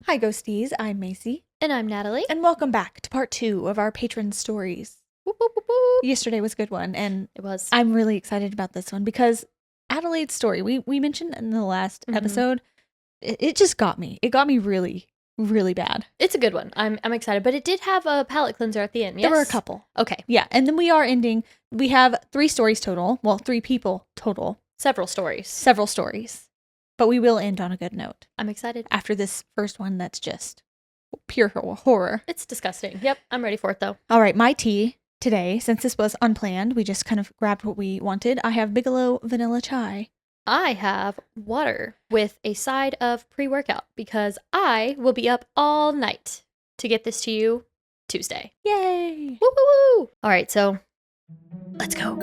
Hi, Ghosties. I'm Macy. And I'm Natalie. And welcome back to part 2 of our patron stories. Whoop, whoop, whoop, whoop. Yesterday was a good one, and It was. I'm really excited about this one because Adelaide's story, we mentioned in the last episode, it just got me. It got me really, really bad. It's a good one. I'm excited, but it did have a palate cleanser at the end, yes? There were a couple. Okay. Yeah, and then we are ending. We have 3 stories total. Well, 3 people total. Several stories. Several stories. But we will end on a good note. I'm excited. After this first one that's just pure horror. It's disgusting. Yep, I'm ready for it though. All right, my tea today, since this was unplanned, we just kind of grabbed what we wanted. I have Bigelow vanilla chai. I have water with a side of pre-workout because I will be up all night to get this to you Tuesday. Yay! Woo woo woo! All right, so let's go.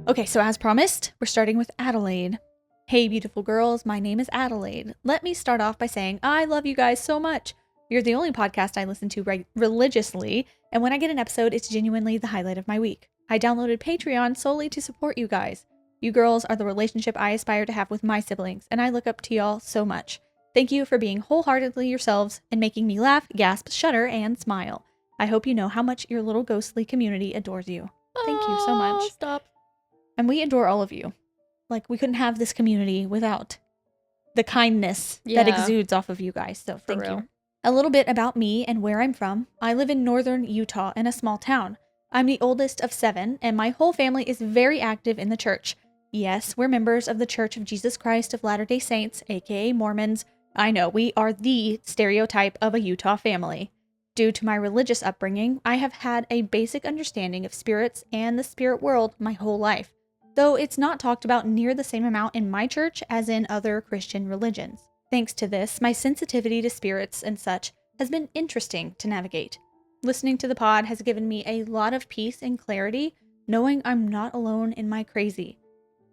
Okay, so as promised, we're starting with Adelaide. Hey, beautiful girls, my name is Adelaide. Let me start off by saying I love you guys so much. You're the only podcast I listen to religiously, and when I get an episode, it's genuinely the highlight of my week. I downloaded Patreon solely to support you guys. You girls are the relationship I aspire to have with my siblings, and I look up to y'all so much. Thank you for being wholeheartedly yourselves and making me laugh, gasp, shudder, and smile. I hope you know how much your little ghostly community adores you. Thank you so much. Stop. And we adore all of you. Like, we couldn't have this community without the kindness that exudes off of you guys. So thank you. A little bit about me and where I'm from. I live in northern Utah in a small town. I'm the oldest of 7, and my whole family is very active in the church. Yes, we're members of the Church of Jesus Christ of Latter-day Saints, aka Mormons. I know, we are the stereotype of a Utah family. Due to my religious upbringing, I have had a basic understanding of spirits and the spirit world my whole life, though it's not talked about near the same amount in my church as in other Christian religions. Thanks to this, my sensitivity to spirits and such has been interesting to navigate. Listening to the pod has given me a lot of peace and clarity, knowing I'm not alone in my crazy.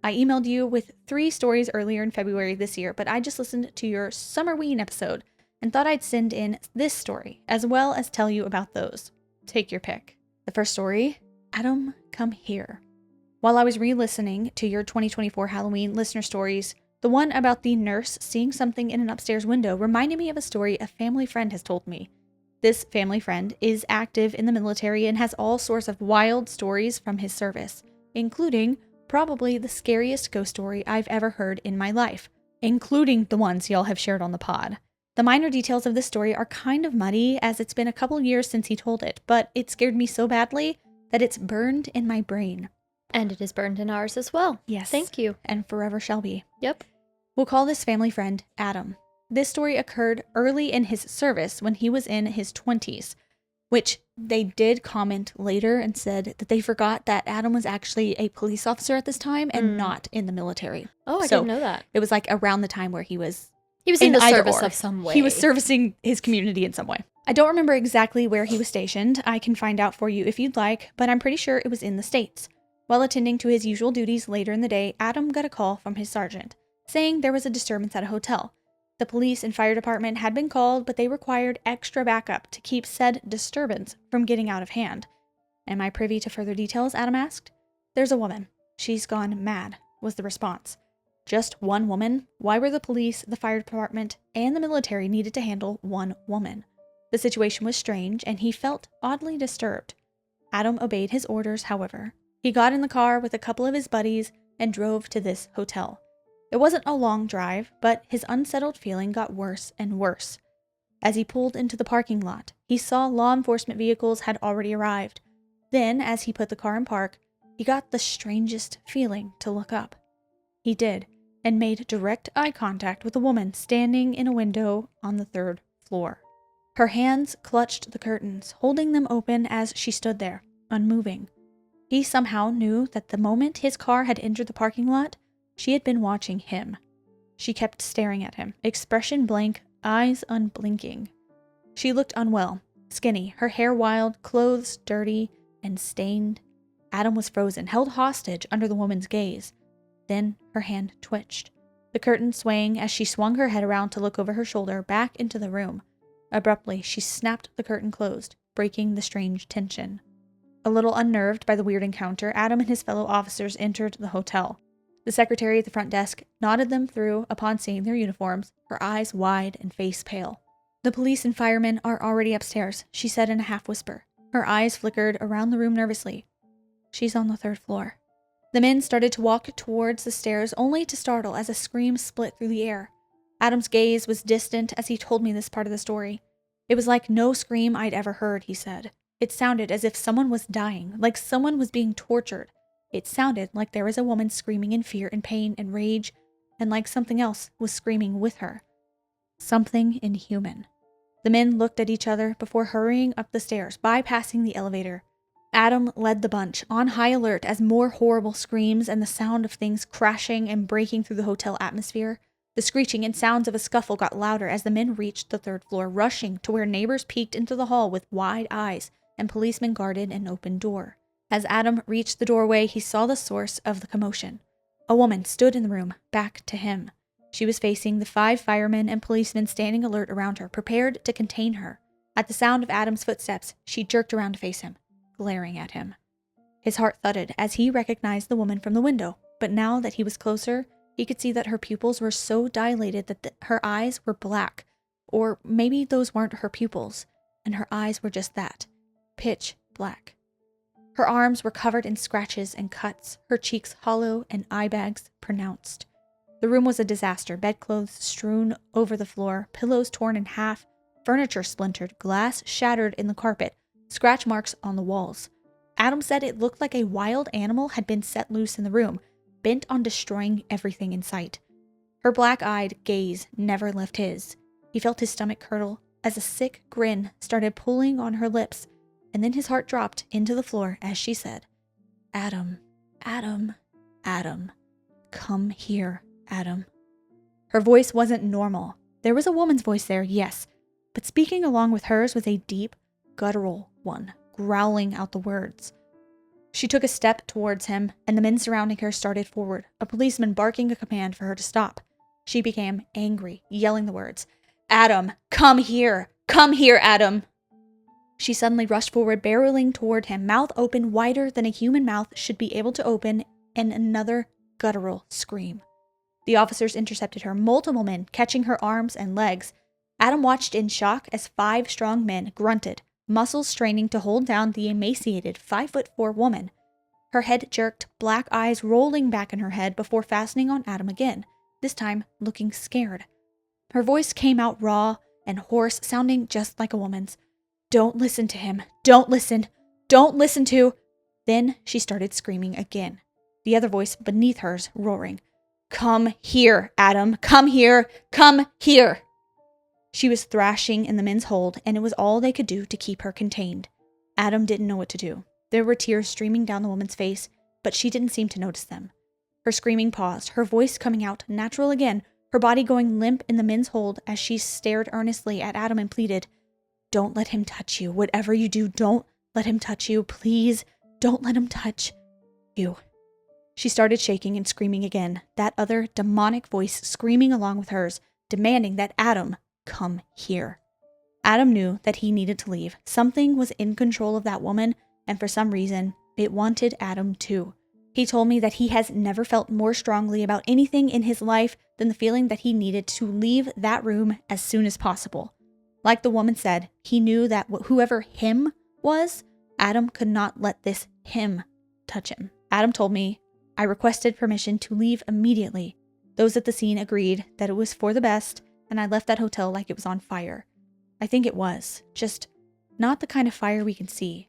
I emailed you with 3 stories earlier in February this year, but I just listened to your Summerween episode and thought I'd send in this story, as well as tell you about those. Take your pick. The first story, Adam, come here. While I was re-listening to your 2024 Halloween listener stories, the one about the nurse seeing something in an upstairs window reminded me of a story a family friend has told me. This family friend is active in the military and has all sorts of wild stories from his service, including probably the scariest ghost story I've ever heard in my life, including the ones y'all have shared on the pod. The minor details of this story are kind of muddy as it's been a couple years since he told it, but it scared me so badly that it's burned in my brain. And it is burned in ours as well. Yes. Thank you. And forever shall be. Yep. We'll call this family friend Adam. This story occurred early in his service when he was in his 20s, which they did comment later and said that they forgot that Adam was actually a police officer at this time and not in the military. Oh, I didn't know that. It was like around the time where he was in the service of some way. He was servicing his community in some way. I don't remember exactly where he was stationed. I can find out for you if you'd like, but I'm pretty sure it was in the States. While attending to his usual duties later in the day, Adam got a call from his sergeant, saying there was a disturbance at a hotel. The police and fire department had been called, but they required extra backup to keep said disturbance from getting out of hand. Am I privy to further details? Adam asked. There's a woman. She's gone mad, was the response. Just one woman? Why were the police, the fire department, and the military needed to handle one woman? The situation was strange, and he felt oddly disturbed. Adam obeyed his orders, however. He got in the car with a couple of his buddies and drove to this hotel. It wasn't a long drive, but his unsettled feeling got worse and worse. As he pulled into the parking lot, he saw law enforcement vehicles had already arrived. Then, as he put the car in park, he got the strangest feeling to look up. He did, and made direct eye contact with a woman standing in a window on the 3rd floor. Her hands clutched the curtains, holding them open as she stood there, unmoving. He somehow knew that the moment his car had entered the parking lot, she had been watching him. She kept staring at him, expression blank, eyes unblinking. She looked unwell, skinny, her hair wild, clothes dirty and stained. Adam was frozen, held hostage under the woman's gaze. Then her hand twitched, the curtain swaying as she swung her head around to look over her shoulder back into the room. Abruptly, she snapped the curtain closed, breaking the strange tension. A little unnerved by the weird encounter, Adam and his fellow officers entered the hotel. The secretary at the front desk nodded them through upon seeing their uniforms, her eyes wide and face pale. "The police and firemen are already upstairs," she said in a half-whisper. Her eyes flickered around the room nervously. "She's on the 3rd floor." The men started to walk towards the stairs, only to startle as a scream split through the air. Adam's gaze was distant as he told me this part of the story. "It was like no scream I'd ever heard," he said. "It sounded as if someone was dying, like someone was being tortured. It sounded like there was a woman screaming in fear and pain and rage, and like something else was screaming with her. Something inhuman." The men looked at each other before hurrying up the stairs, bypassing the elevator. Adam led the bunch, on high alert as more horrible screams and the sound of things crashing and breaking through the hotel atmosphere. The screeching and sounds of a scuffle got louder as the men reached the 3rd floor, rushing to where neighbors peeked into the hall with wide eyes and policemen guarded an open door. As Adam reached the doorway, he saw the source of the commotion. A woman stood in the room, back to him. She was facing the 5 firemen and policemen standing alert around her, prepared to contain her. At the sound of Adam's footsteps, she jerked around to face him, glaring at him. His heart thudded as he recognized the woman from the window, but now that he was closer, he could see that her pupils were so dilated that her eyes were black. Or maybe those weren't her pupils, and her eyes were just that, pitch black. Her arms were covered in scratches and cuts, her cheeks hollow and eye bags pronounced. The room was a disaster, bedclothes strewn over the floor, pillows torn in half, furniture splintered, glass shattered in the carpet, scratch marks on the walls. Adam said it looked like a wild animal had been set loose in the room, bent on destroying everything in sight. Her black-eyed gaze never left his. He felt his stomach curdle as a sick grin started pulling on her lips, and then his heart dropped into the floor as she said, "Adam, Adam, Adam, come here, Adam." Her voice wasn't normal. There was a woman's voice there, yes, but speaking along with hers was a deep, guttural one, growling out the words. She took a step towards him, and the men surrounding her started forward, a policeman barking a command for her to stop. She became angry, yelling the words, "Adam, come here! Come here, Adam!" She suddenly rushed forward, barreling toward him, mouth open wider than a human mouth should be able to open, and another guttural scream. The officers intercepted her, multiple men catching her arms and legs. Adam watched in shock as 5 strong men grunted, muscles straining to hold down the emaciated 5'4" woman. Her head jerked, black eyes rolling back in her head before fastening on Adam again, this time looking scared. Her voice came out raw and hoarse, sounding just like a woman's. "Don't listen to him. Don't listen. Don't listen to..." Then she started screaming again, the other voice beneath hers roaring, "Come here, Adam. Come here. Come here." She was thrashing in the men's hold, and it was all they could do to keep her contained. Adam didn't know what to do. There were tears streaming down the woman's face, but she didn't seem to notice them. Her screaming paused, her voice coming out natural again, her body going limp in the men's hold as she stared earnestly at Adam and pleaded, "Don't let him touch you. Whatever you do, don't let him touch you. Please, don't let him touch you." She started shaking and screaming again, that other demonic voice screaming along with hers, demanding that Adam come here. Adam knew that he needed to leave. Something was in control of that woman, and for some reason, it wanted Adam too. He told me that he has never felt more strongly about anything in his life than the feeling that he needed to leave that room as soon as possible. Like the woman said, he knew that whoever him was, Adam could not let this him touch him. Adam told me I requested permission to leave immediately. Those at the scene agreed that it was for the best, and I left that hotel like it was on fire. I think it was, just not the kind of fire we can see.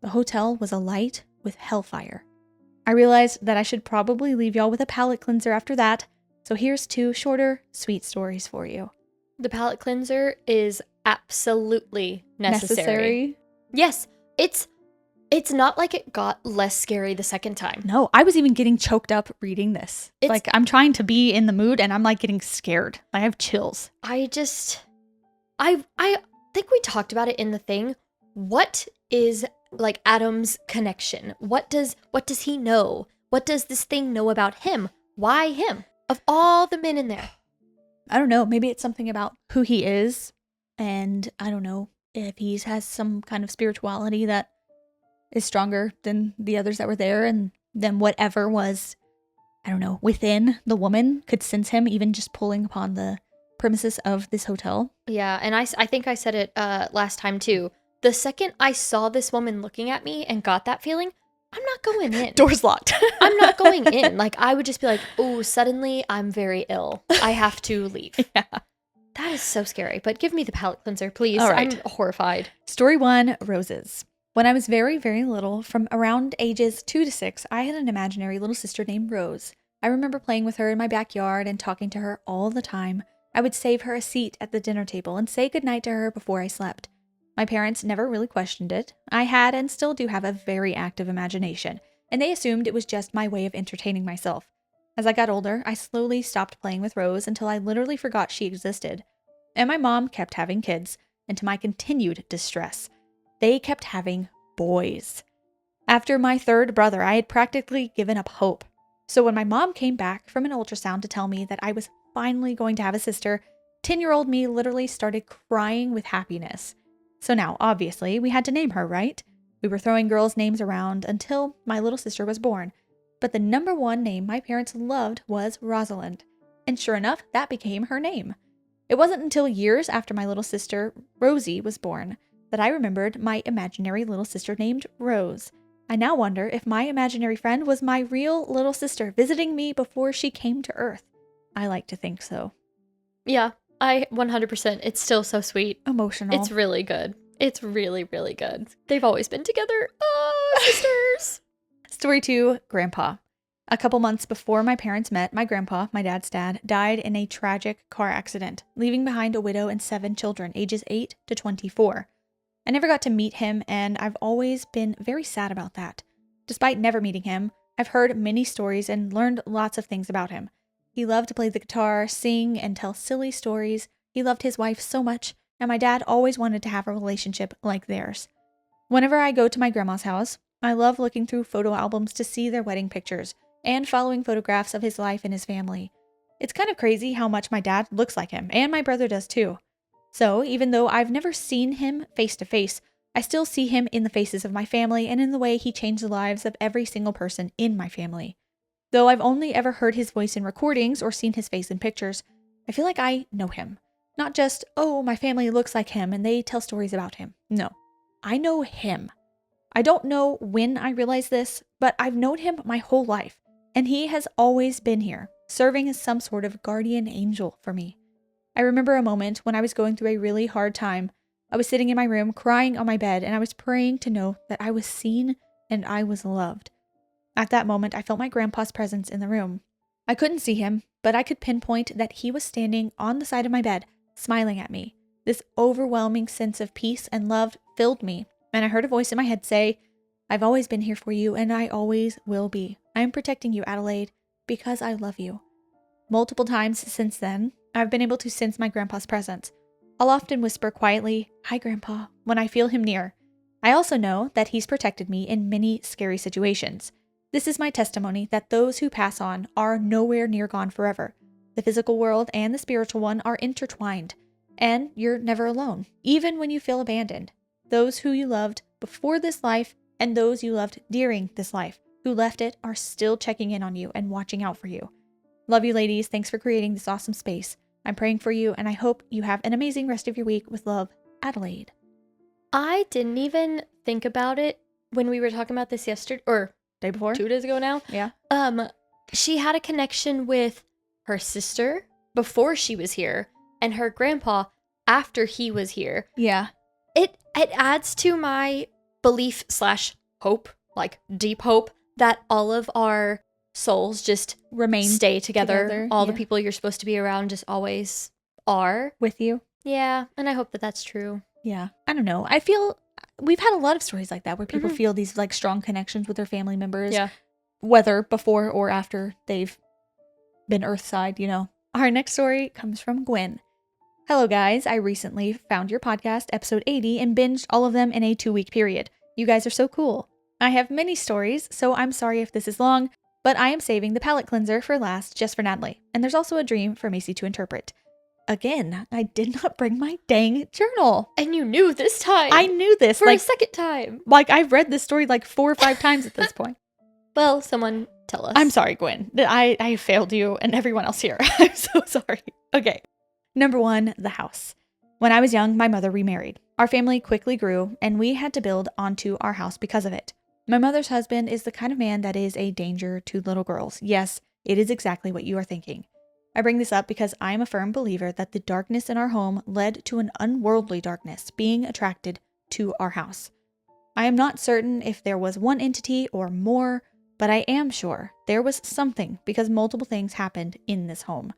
The hotel was alight with hellfire. I realized that I should probably leave y'all with a palate cleanser after that, so here's 2 shorter, sweet stories for you. The palate cleanser is absolutely necessary. Yes, it's not like it got less scary the second time. No, I was even getting choked up reading this. Like, I'm trying to be in the mood and I'm like getting scared. I have chills. I think we talked about it in the thing. What is like Adam's connection? What does he know? What does this thing know about him? Why him? Of all the men in there. I don't know. Maybe it's something about who he is. And I don't know if he has some kind of spirituality that is stronger than the others that were there, and then whatever was, I don't know, within the woman could sense him even just pulling upon the premises of this hotel. Yeah, and I think I said it last time too. The second I saw this woman looking at me and got that feeling, I'm not going in. Door's locked. I'm not going in. Like, I would just be like, oh, suddenly I'm very ill. I have to leave. Yeah. That is so scary. But give me the palate cleanser, please. All right. I'm horrified. Story 1, Roses. When I was very, very little, from around ages 2 to 6, I had an imaginary little sister named Rose. I remember playing with her in my backyard and talking to her all the time. I would save her a seat at the dinner table and say goodnight to her before I slept. My parents never really questioned it. I had and still do have a very active imagination, and they assumed it was just my way of entertaining myself. As I got older, I slowly stopped playing with Rose until I literally forgot she existed. And my mom kept having kids, and to my continued distress, they kept having boys. After my third brother, I had practically given up hope. So when my mom came back from an ultrasound to tell me that I was finally going to have a sister, 10-year-old me literally started crying with happiness. So now, obviously, we had to name her, right? We were throwing girls' names around until my little sister was born. But the number one name my parents loved was Rosalind. And sure enough, that became her name. It wasn't until years after my little sister, Rosie, was born that I remembered my imaginary little sister named Rose. I now wonder if my imaginary friend was my real little sister visiting me before she came to Earth. I like to think so. Yeah, I 100%. It's still so sweet. Emotional. It's really good. It's really, really good. They've always been together. Oh, sisters. Story 2, Grandpa. A couple months before my parents met, my grandpa, my dad's dad, died in a tragic car accident, leaving behind a widow and 7 children, ages 8 to 24. I never got to meet him, and I've always been very sad about that. Despite never meeting him, I've heard many stories and learned lots of things about him. He loved to play the guitar, sing, and tell silly stories. He loved his wife so much, and my dad always wanted to have a relationship like theirs. Whenever I go to my grandma's house, I love looking through photo albums to see their wedding pictures and following photographs of his life and his family. It's kind of crazy how much my dad looks like him, and my brother does too. So, even though I've never seen him face to face, I still see him in the faces of my family and in the way he changed the lives of every single person in my family. Though I've only ever heard his voice in recordings or seen his face in pictures, I feel like I know him. Not just, oh, my family looks like him and they tell stories about him. No, I know him. I don't know when I realized this, but I've known him my whole life, and he has always been here, serving as some sort of guardian angel for me. I remember a moment when I was going through a really hard time. I was sitting in my room crying on my bed, and I was praying to know that I was seen and I was loved. At that moment, I felt my grandpa's presence in the room. I couldn't see him, but I could pinpoint that he was standing on the side of my bed, smiling at me. This overwhelming sense of peace and love filled me, and I heard a voice in my head say, "I've always been here for you, and I always will be. I am protecting you, Adelaide, because I love you." Multiple times since then, I've been able to sense my grandpa's presence. I'll often whisper quietly, "Hi, Grandpa," when I feel him near. I also know that he's protected me in many scary situations. This is my testimony that those who pass on are nowhere near gone forever. The physical world and the spiritual one are intertwined, and you're never alone, even when you feel abandoned. Those who you loved before this life and those you loved during this life who left it are still checking in on you and watching out for you. Love you, ladies. Thanks for creating this awesome space. I'm praying for you, and I hope you have an amazing rest of your week. With love, Adelaide. I didn't even think about it when we were talking about this yesterday, or Day before? 2 days ago now. Yeah. She had a connection with her sister before she was here, and her grandpa after he was here. Yeah. It adds to my belief / hope, like deep hope, that all of our souls just stay together. All the people you're supposed to be around just always are with you. Yeah, and I hope that that's true. Yeah. I don't know. I feel we've had a lot of stories like that where people feel these like strong connections with their family members. Yeah. Whether before or after they've been earthside, you know. Our next story comes from Gwen. "Hello guys, I recently found your podcast, episode 80, and binged all of them in a 2-week period. You guys are so cool. I have many stories, so I'm sorry if this is long, but I am saving the palate cleanser for last just for Natalie, and there's also a dream for Macy to interpret. again, I did not bring my dang journal. And you knew this time. I knew this. For a second time. Like, I've read this story like 4 or 5 times at this point. Well, someone tell us. I'm sorry, Gwen. I failed you and everyone else here. I'm so sorry. Okay. Number 1, the house. When I was young, my mother remarried. Our family quickly grew, and we had to build onto our house because of it. My mother's husband is the kind of man that is a danger to little girls. Yes, it is exactly what you are thinking. I bring this up because I am a firm believer that the darkness in our home led to an unworldly darkness being attracted to our house. I am not certain if there was one entity or more, but I am sure there was something because multiple things happened in this home.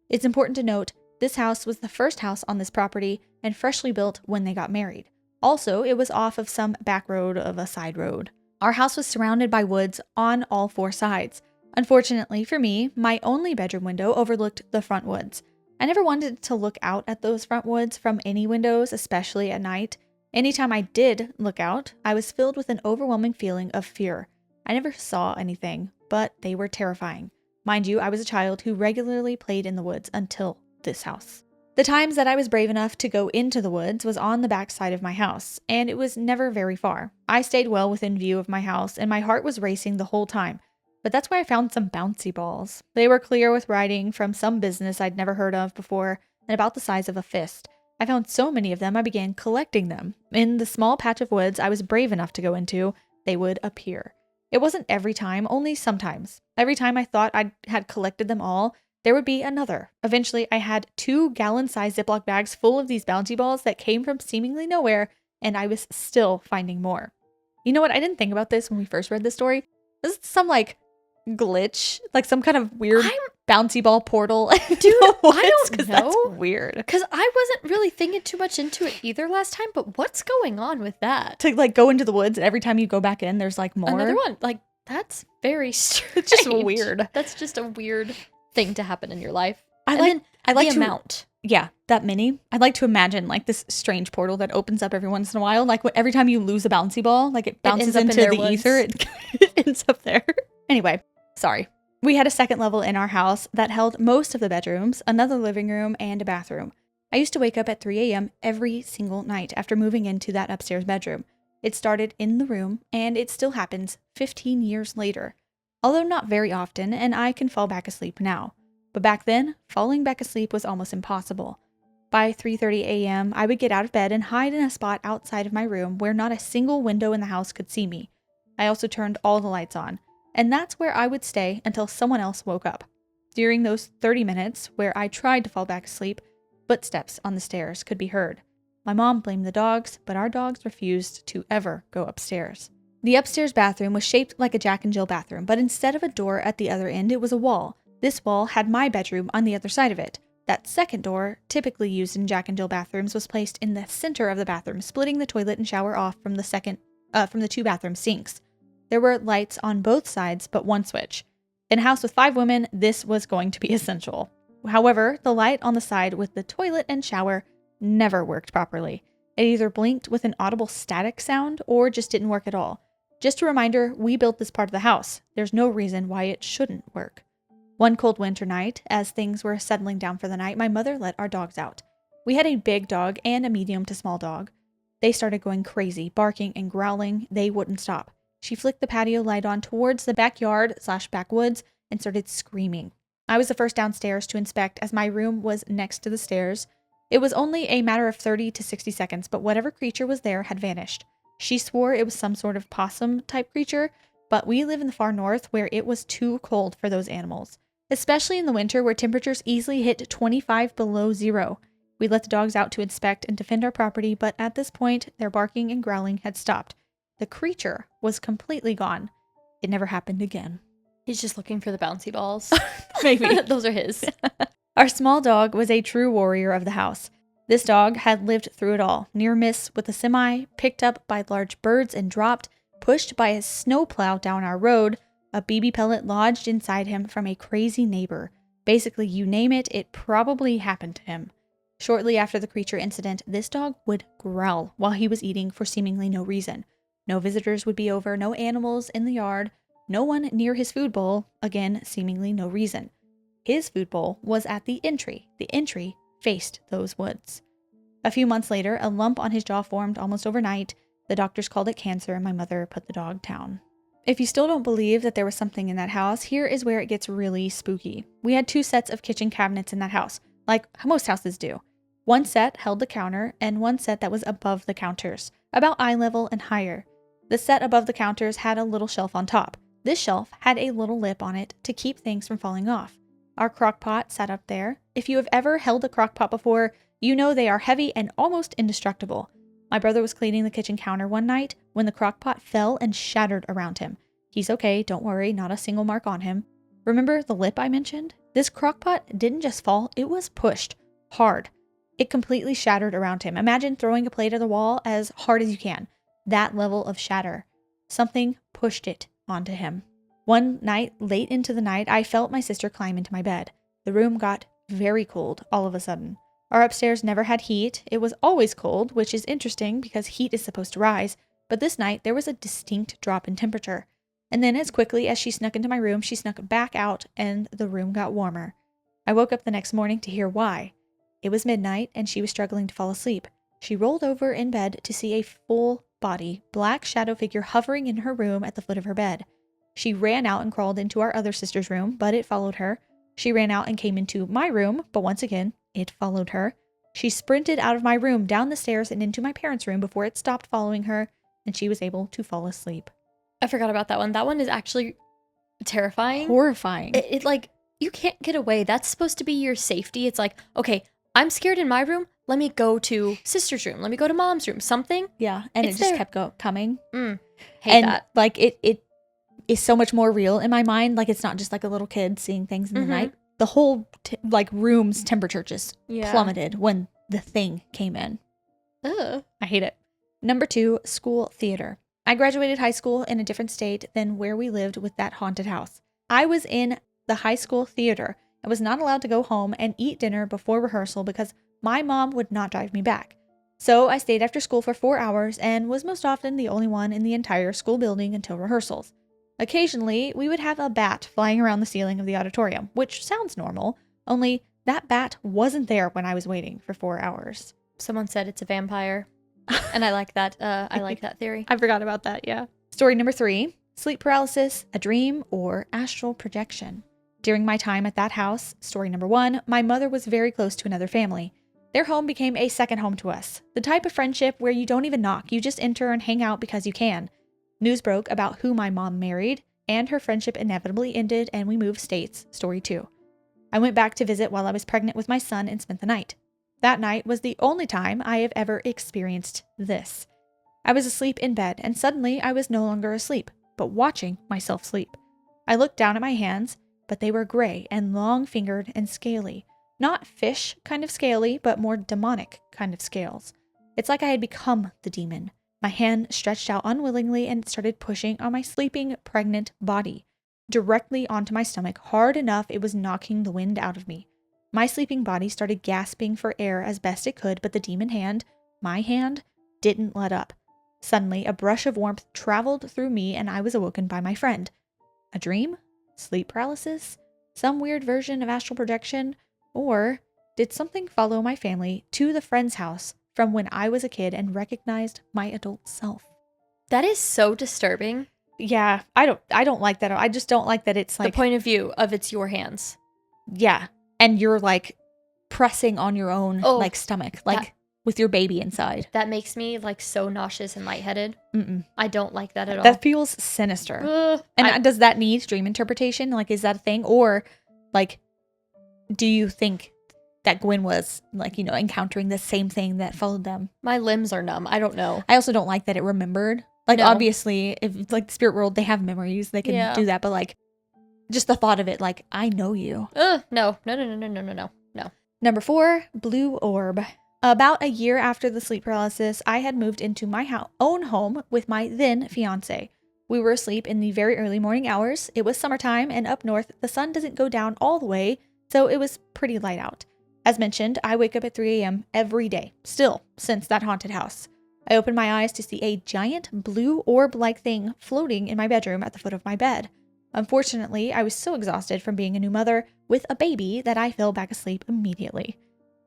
It's important to note this house was the first house on this property and freshly built when they got married. Also, it was off of some back road of a side road. Our house was surrounded by woods on all 4 sides. Unfortunately for me, my only bedroom window overlooked the front woods. I never wanted to look out at those front woods from any windows, especially at night. Anytime I did look out, I was filled with an overwhelming feeling of fear. I never saw anything, but they were terrifying. Mind you, I was a child who regularly played in the woods until this house. The times that I was brave enough to go into the woods was on the back side of my house, and it was never very far. I stayed well within view of my house, and my heart was racing the whole time. But that's where I found some bouncy balls. They were clear with writing from some business I'd never heard of before, and about the size of a fist. I found so many of them, I began collecting them. In the small patch of woods I was brave enough to go into, they would appear. It wasn't every time, only sometimes. Every time I thought I had collected them all, there would be another. Eventually, I had 2 gallon-sized Ziploc bags full of these bouncy balls that came from seemingly nowhere, and I was still finding more. You know what? I didn't think about this when we first read this story. This is some, glitch, some kind of weird bouncy ball portal. Dude, I don't know. That's weird. Because I wasn't really thinking too much into it either last time, but what's going on with that? To, go into the woods, and every time you go back in, there's, more. Another one. That's very strange. It's just weird. That's just a weird thing to happen in your life. I like the amount. Yeah, that many. I'd like to imagine this strange portal that opens up every once in a while. Every time you lose a bouncy ball, it bounces into the ether. It ends up there. Anyway, sorry. We had a second level in our house that held most of the bedrooms, another living room, and a bathroom. I used to wake up at 3 a.m. every single night after moving into that upstairs bedroom. It started in the room, and it still happens 15 years later. Although not very often, and I can fall back asleep now. But back then, falling back asleep was almost impossible. By 3:30 a.m., I would get out of bed and hide in a spot outside of my room where not a single window in the house could see me. I also turned all the lights on, and that's where I would stay until someone else woke up. During those 30 minutes where I tried to fall back asleep, footsteps on the stairs could be heard. My mom blamed the dogs, but our dogs refused to ever go upstairs. The upstairs bathroom was shaped like a Jack and Jill bathroom, but instead of a door at the other end, it was a wall. This wall had my bedroom on the other side of it. That second door, typically used in Jack and Jill bathrooms, was placed in the center of the bathroom, splitting the toilet and shower off from the 2 bathroom sinks. There were lights on both sides, but one switch. In a house with 5 women, this was going to be essential. However, the light on the side with the toilet and shower never worked properly. It either blinked with an audible static sound or just didn't work at all. Just a reminder, we built this part of the house. There's no reason why it shouldn't work. One cold winter night, as things were settling down for the night, my mother let our dogs out. We had a big dog and a medium to small dog. They started going crazy, barking and growling. They wouldn't stop. She flicked the patio light on towards the backyard/backwoods and started screaming. I was the first downstairs to inspect as my room was next to the stairs. It was only a matter of 30 to 60 seconds, but whatever creature was there had vanished. She swore it was some sort of possum-type creature, but we live in the far north where it was too cold for those animals, especially in the winter where temperatures easily hit 25 below zero. We let the dogs out to inspect and defend our property, but at this point, their barking and growling had stopped. The creature was completely gone. It never happened again. He's just looking for the bouncy balls. Maybe. Those are his. Our small dog was a true warrior of the house. This dog had lived through it all. Near miss with a semi, picked up by large birds and dropped, pushed by a snowplow down our road, a BB pellet lodged inside him from a crazy neighbor. Basically, you name it, it probably happened to him. Shortly after the creature incident, this dog would growl while he was eating for seemingly no reason. No visitors would be over, no animals in the yard, no one near his food bowl, again, seemingly no reason. His food bowl was at the entry faced those woods. A few months later, a lump on his jaw formed almost overnight. The doctors called it cancer, and my mother put the dog down. If you still don't believe that there was something in that house, here is where it gets really spooky. We had 2 sets of kitchen cabinets in that house, like most houses do. One set held the counter, and one set that was above the counters, about eye level and higher. The set above the counters had a little shelf on top. This shelf had a little lip on it to keep things from falling off. Our crock pot sat up there. If you have ever held a crock pot before, you know they are heavy and almost indestructible. My brother was cleaning the kitchen counter one night when the crock pot fell and shattered around him. He's okay, don't worry, not a single mark on him. Remember the lip I mentioned? This crock pot didn't just fall, it was pushed hard. It completely shattered around him. Imagine throwing a plate at the wall as hard as you can. That level of shatter. Something pushed it onto him. One night, late into the night, I felt my sister climb into my bed. The room got very cold all of a sudden. Our upstairs never had heat. It was always cold, which is interesting because heat is supposed to rise. But this night, there was a distinct drop in temperature. And then as quickly as she snuck into my room, she snuck back out and the room got warmer. I woke up the next morning to hear why. It was midnight and she was struggling to fall asleep. She rolled over in bed to see a full body, black shadow figure hovering in her room at the foot of her bed. She ran out and crawled into our other sister's room, but it followed her. She ran out and came into my room, but once again, it followed her. She sprinted out of my room, down the stairs, and into my parents' room before it stopped following her, and she was able to fall asleep. I forgot about that one. That one is actually terrifying. Horrifying. It like, you can't get away. That's supposed to be your safety. It's like, okay, I'm scared in my room. Let me go to sister's room. Let me go to mom's room. Something. Yeah, and it just kept coming. Hate and that. Like, it is so much more real in my mind. Like, it's not just like a little kid seeing things in the night. The whole room's temperature just plummeted when the thing came in. Ugh. I hate it. Number 2, school theater. I graduated high school in a different state than where we lived with that haunted house. I was in the high school theater. I was not allowed to go home and eat dinner before rehearsal because my mom would not drive me back. So I stayed after school for 4 hours and was most often the only one in the entire school building until rehearsals. Occasionally, we would have a bat flying around the ceiling of the auditorium, which sounds normal, only that bat wasn't there when I was waiting for 4 hours. Someone said it's a vampire. And I like that. I like that theory. I forgot about that, yeah. Story number 3, sleep paralysis, a dream, or astral projection. During my time at that house, story number 1, my mother was very close to another family. Their home became a second home to us. The type of friendship where you don't even knock, you just enter and hang out because you can. News broke about who my mom married, and her friendship inevitably ended and we moved states, story 2. I went back to visit while I was pregnant with my son and spent the night. That night was the only time I have ever experienced this. I was asleep in bed, and suddenly I was no longer asleep, but watching myself sleep. I looked down at my hands, but they were gray and long-fingered and scaly. Not fish kind of scaly, but more demonic kind of scales. It's like I had become the demon. My hand stretched out unwillingly and started pushing on my sleeping, pregnant body, directly onto my stomach, hard enough it was knocking the wind out of me. My sleeping body started gasping for air as best it could, but the demon hand, my hand, didn't let up. Suddenly, a brush of warmth traveled through me and I was awoken by my friend. A dream? Sleep paralysis? Some weird version of astral projection? Or did something follow my family to the friend's house from when I was a kid and recognized my adult self? That is so disturbing. Yeah, I don't like that. I just don't like that it's like the point of view of it's your hands. Yeah. And you're like pressing on your own stomach, like with your baby inside. That makes me like so nauseous and lightheaded. I don't like that at all. That feels sinister. Does that need dream interpretation? Like, is that a thing? Or like, do you think that Gwen was like, encountering the same thing that followed them? My limbs are numb. I don't know. I also don't like that it remembered. Like, obviously, if it's like the spirit world, they have memories. They can do that. But like, just the thought of it, like, I know you. No. Number 4, blue orb. About a year after the sleep paralysis, I had moved into my own home with my then fiance. We were asleep in the very early morning hours. It was summertime, and up north, the sun doesn't go down all the way, so it was pretty light out. As mentioned, I wake up at 3 a.m. every day, still, since that haunted house. I open my eyes to see a giant blue orb-like thing floating in my bedroom at the foot of my bed. Unfortunately, I was so exhausted from being a new mother with a baby that I fell back asleep immediately.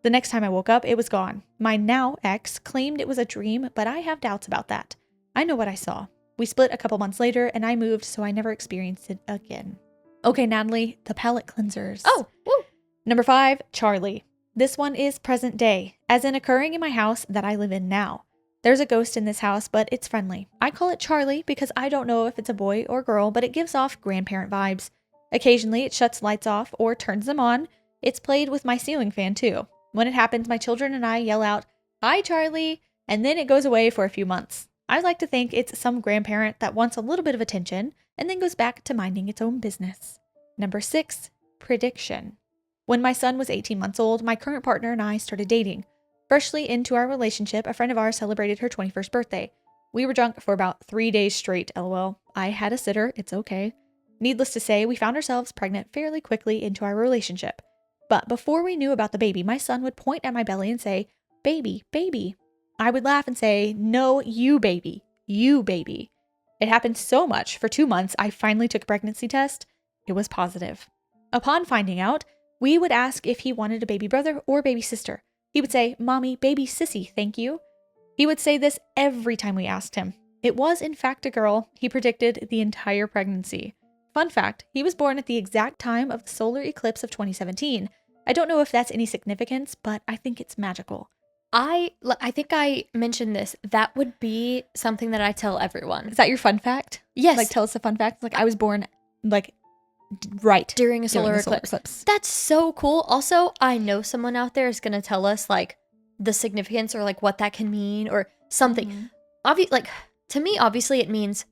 The next time I woke up, it was gone. My now ex claimed it was a dream, but I have doubts about that. I know what I saw. We split a couple months later and I moved, so I never experienced it again. Okay, Natalie, the palate cleansers. Oh, woo. Number 5, Charlie. This one is present day, as in occurring in my house that I live in now. There's a ghost in this house, but it's friendly. I call it Charlie because I don't know if it's a boy or girl, but it gives off grandparent vibes. Occasionally, it shuts lights off or turns them on. It's played with my ceiling fan, too. When it happens, my children and I yell out, "Hi, Charlie," and then it goes away for a few months. I like to think it's some grandparent that wants a little bit of attention and then goes back to minding its own business. Number 6, prediction. When my son was 18 months old, my current partner and I started dating. Freshly into our relationship, a friend of ours celebrated her 21st birthday. We were drunk for about 3 days straight, lol. I had a sitter, it's okay. Needless to say, we found ourselves pregnant fairly quickly into our relationship. But before we knew about the baby, my son would point at my belly and say, "Baby, baby." I would laugh and say, "No, you baby, you baby." It happened so much, for 2 months, I finally took a pregnancy test. It was positive. Upon finding out, we would ask if he wanted a baby brother or baby sister. He would say, "Mommy, baby sissy, thank you." He would say this every time we asked him. It was, in fact, a girl. He predicted the entire pregnancy. Fun fact, he was born at the exact time of the solar eclipse of 2017. I don't know if that's any significance, but I think it's magical. I think I mentioned this. That would be something that I tell everyone. Is that your fun fact? Yes. Like, tell us a fun fact. Like, I was born, like, right during a solar the solar eclipse. That's so cool. Also, I know someone out there is going to tell us, like, the significance or, like, what that can mean or something. Mm-hmm. To me, obviously, it means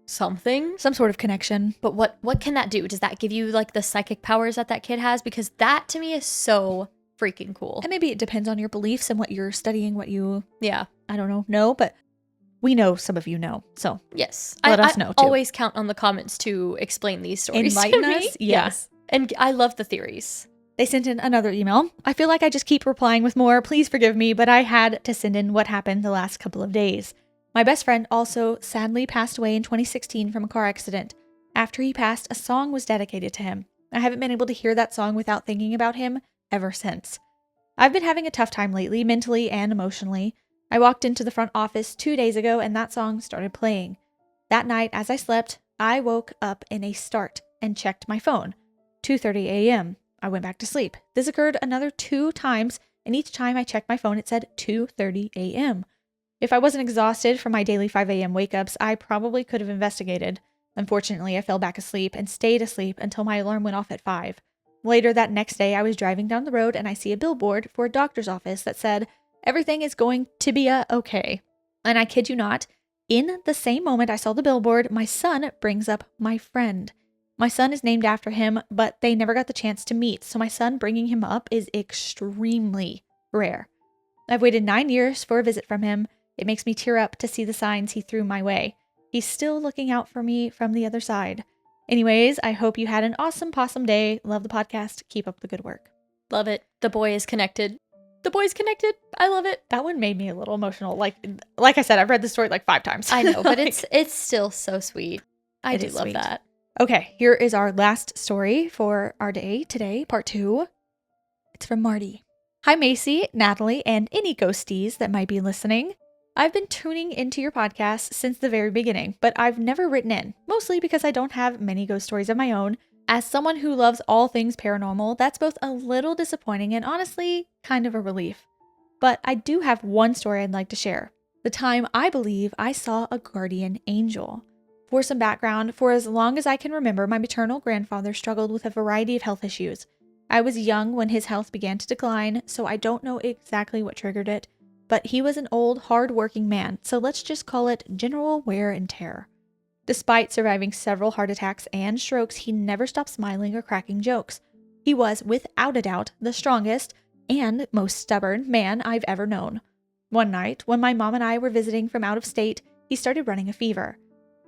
something. Some sort of connection. But what can that do? Does that give you, like, the psychic powers that kid has? Because that, to me, is so freaking cool. And maybe it depends on your beliefs and what you're studying, what you, I don't know, but we know some of you know. So yes, let us know too. Always count on the comments to explain these stories. Enlighten us. Yes. And I love the theories. They sent in another email. I feel like I just keep replying with more. Please forgive me, but I had to send in what happened the last couple of days. My best friend also sadly passed away in 2016 from a car accident. After he passed, a song was dedicated to him. I haven't been able to hear that song without thinking about him ever since. I've been having a tough time lately, mentally and emotionally. I walked into the front office 2 days ago and that song started playing. That night, as I slept, I woke up in a start and checked my phone. 2:30 a.m. I went back to sleep. This occurred another 2 times, and each time I checked my phone, it said 2:30 a.m. If I wasn't exhausted from my daily 5 a.m. wake-ups, I probably could have investigated. Unfortunately, I fell back asleep and stayed asleep until my alarm went off at 5. Later that next day, I was driving down the road and I see a billboard for a doctor's office that said, "Everything is going to be okay." And I kid you not, in the same moment I saw the billboard, my son brings up my friend. My son is named after him, but they never got the chance to meet, so my son bringing him up is extremely rare. I've waited 9 years for a visit from him. It makes me tear up to see the signs he threw my way. He's still looking out for me from the other side. Anyways, I hope you had an awesome possum day. Love the podcast. Keep up the good work. Love it. The boy is connected. The boy's connected. I love it. That one made me a little emotional. Like I said, I've read the story like 5 times. I know, but it's still so sweet. I do love that. Okay, here is our last story for our day today, part 2. It's from Marti. Hi, Macy, Natalie, and any ghosties that might be listening. I've been tuning into your podcast since the very beginning, but I've never written in, mostly because I don't have many ghost stories of my own. As someone who loves all things paranormal, that's both a little disappointing and honestly kind of a relief. But I do have one story I'd like to share. The time I believe I saw a guardian angel. For some background, for as long as I can remember, my maternal grandfather struggled with a variety of health issues. I was young when his health began to decline, so I don't know exactly what triggered it, but he was an old, hard-working man, so let's just call it general wear and tear. Despite surviving several heart attacks and strokes, he never stopped smiling or cracking jokes. He was, without a doubt, the strongest and most stubborn man I've ever known. One night, when my mom and I were visiting from out of state, he started running a fever.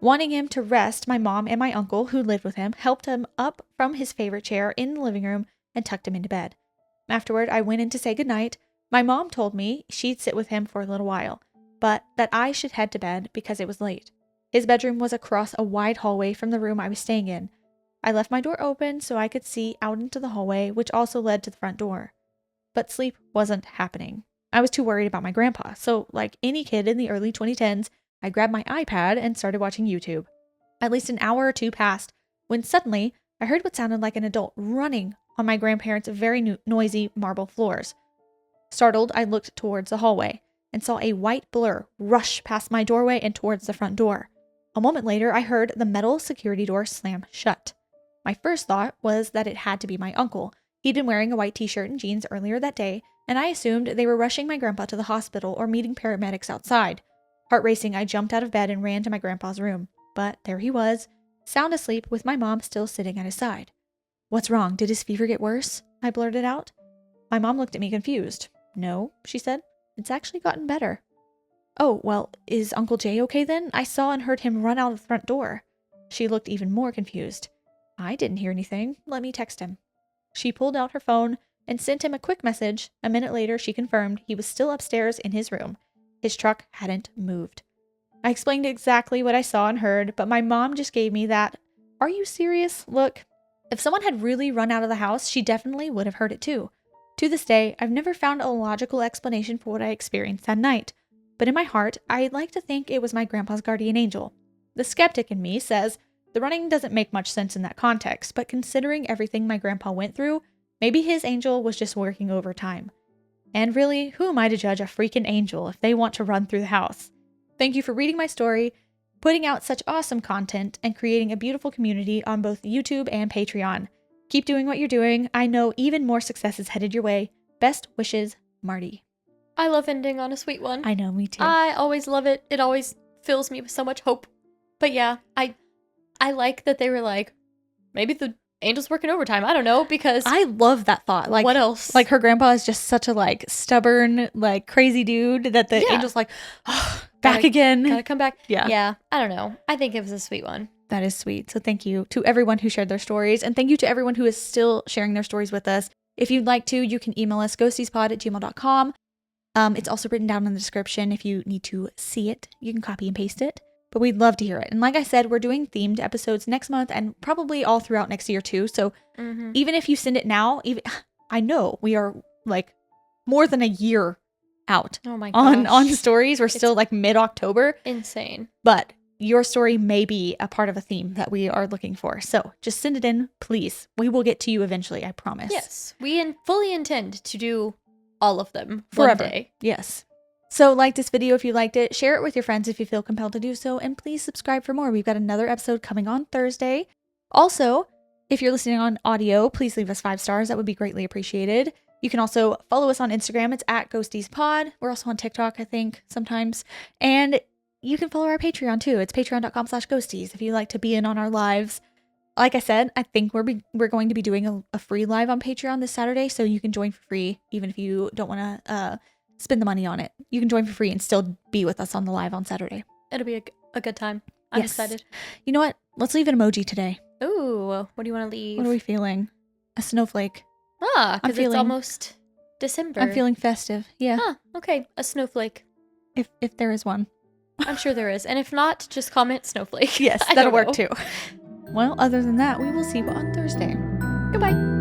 Wanting him to rest, my mom and my uncle, who lived with him, helped him up from his favorite chair in the living room and tucked him into bed. Afterward, I went in to say goodnight. My mom told me she'd sit with him for a little while, but that I should head to bed because it was late. His bedroom was across a wide hallway from the room I was staying in. I left my door open so I could see out into the hallway, which also led to the front door. but sleep wasn't happening. I was too worried about my grandpa, so like any kid in the early 2010s, I grabbed my iPad and started watching YouTube. At least an hour or two passed when suddenly I heard what sounded like an adult running on my grandparents' very noisy marble floors. Startled, I looked towards the hallway and saw a white blur rush past my doorway and towards the front door. A moment later, I heard the metal security door slam shut. My first thought was that it had to be my uncle. He'd been wearing a white t-shirt and jeans earlier that day, and I assumed they were rushing my grandpa to the hospital or meeting paramedics outside. Heart racing, I jumped out of bed and ran to my grandpa's room. But there he was, sound asleep with my mom still sitting at his side. "What's wrong? Did his fever get worse?" I blurted out. My mom looked at me confused. "No," she said. "It's actually gotten better." "Oh, well, is Uncle Jay okay then? I saw and heard him run out of the front door." She looked even more confused. "I didn't hear anything. Let me text him." She pulled out her phone and sent him a quick message. A minute later, she confirmed he was still upstairs in his room. His truck hadn't moved. I explained exactly what I saw and heard, but my mom just gave me that, "Are you serious?" look. If someone had really run out of the house, she definitely would have heard it too. To this day, I've never found a logical explanation for what I experienced that night. But in my heart, I'd like to think it was my grandpa's guardian angel. The skeptic in me says the running doesn't make much sense in that context, but considering everything my grandpa went through, maybe his angel was just working overtime. And really, who am I to judge a freaking angel if they want to run through the house? Thank you for reading my story, putting out such awesome content, and creating a beautiful community on both YouTube and Patreon. Keep doing what you're doing. I know even more success is headed your way. Best wishes, Marti. I love ending on a sweet one. I know, me too. I always love it. It always fills me with so much hope. But yeah, I like that they were like, maybe the angel's working overtime. I don't know, because I love that thought. Like, what else? Like her grandpa is just such a like stubborn, like crazy dude that the angel's like, oh, back again. Gotta come back. Yeah. Yeah. I don't know. I think it was a sweet one. That is sweet. So thank you to everyone who shared their stories. And thank you to everyone who is still sharing their stories with us. If you'd like to, you can email us ghostiespod@gmail.com. It's also written down in the description. If you need to see it, you can copy and paste it. But we'd love to hear it. And like I said, we're doing themed episodes next month and probably all throughout next year too. So even if you send it now, I know we are like more than a year out on stories. We're still like mid-October. Insane. But your story may be a part of a theme that we are looking for. So just send it in, please. We will get to you eventually, I promise. Yes. We fully intend to do all of them forever. One day. Yes. So like this video if you liked it, share it with your friends if you feel compelled to do so, and please subscribe for more. We've got another episode coming on Thursday. Also, if you're listening on audio, please leave us 5 stars. That would be greatly appreciated. You can also follow us on Instagram. It's @GhostiesPod. We're also on TikTok, I think, sometimes. And you can follow our Patreon too. It's patreon.com/ghosties if you'd like to be in on our lives. Like I said, I think we're going to be doing a free live on Patreon this Saturday, so you can join for free, even if you don't want to spend the money on it. You can join for free and still be with us on the live on Saturday. It'll be a good time. I'm excited. You know what? Let's leave an emoji today. Ooh, what do you want to leave? What are we feeling? A snowflake. Because it's almost December. I'm feeling festive. Yeah. Okay. A snowflake. If there is one. I'm sure there is. And if not, just comment snowflake. Yes, that'll work too. Well, other than that, we will see you on Thursday. Goodbye.